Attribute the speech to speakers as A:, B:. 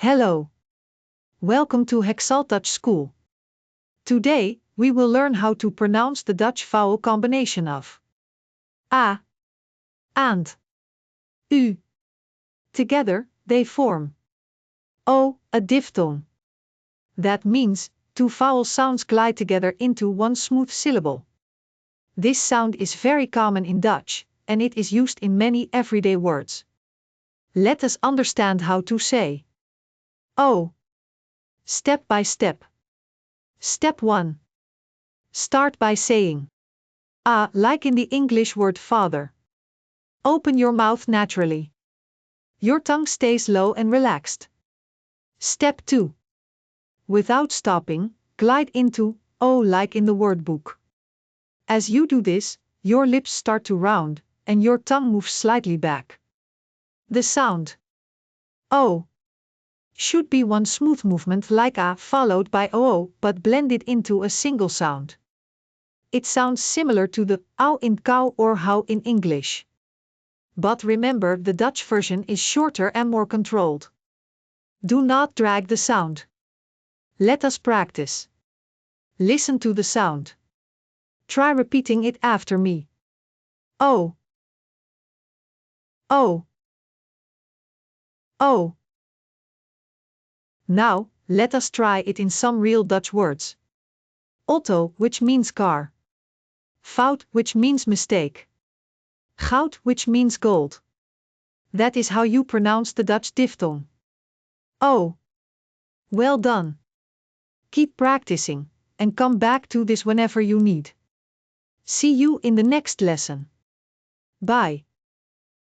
A: Hello. Welcome to Hexalt Dutch School. Today, we will learn how to pronounce the Dutch vowel combination of a and u. Together, they form o, a diphthong. That means, two vowel sounds glide together into one smooth syllable. This sound is very common in Dutch, and it is used in many everyday words. Let us understand how to say o. Step by step. Step 1. Start by saying a, like in the English word father. Open your mouth naturally. Your tongue stays low and relaxed. Step 2. Without stopping, glide into o like in the word book. As you do this, your lips start to round, and your tongue moves slightly back. The sound o should be one smooth movement like a followed by oo, but blended into a single sound. It sounds similar to the ow in cow or how in English. But remember, the Dutch version is shorter and more controlled. Do not drag the sound. Let us practice. Listen to the sound. Try repeating it after me. O. O. O. Now, let us try it in some real Dutch words. Auto, which means car. Fout, which means mistake. Goud, which means gold. That is how you pronounce the Dutch diphthong. O. Well done. Keep practicing, and come back to this whenever you need. See you in the next lesson. Bye.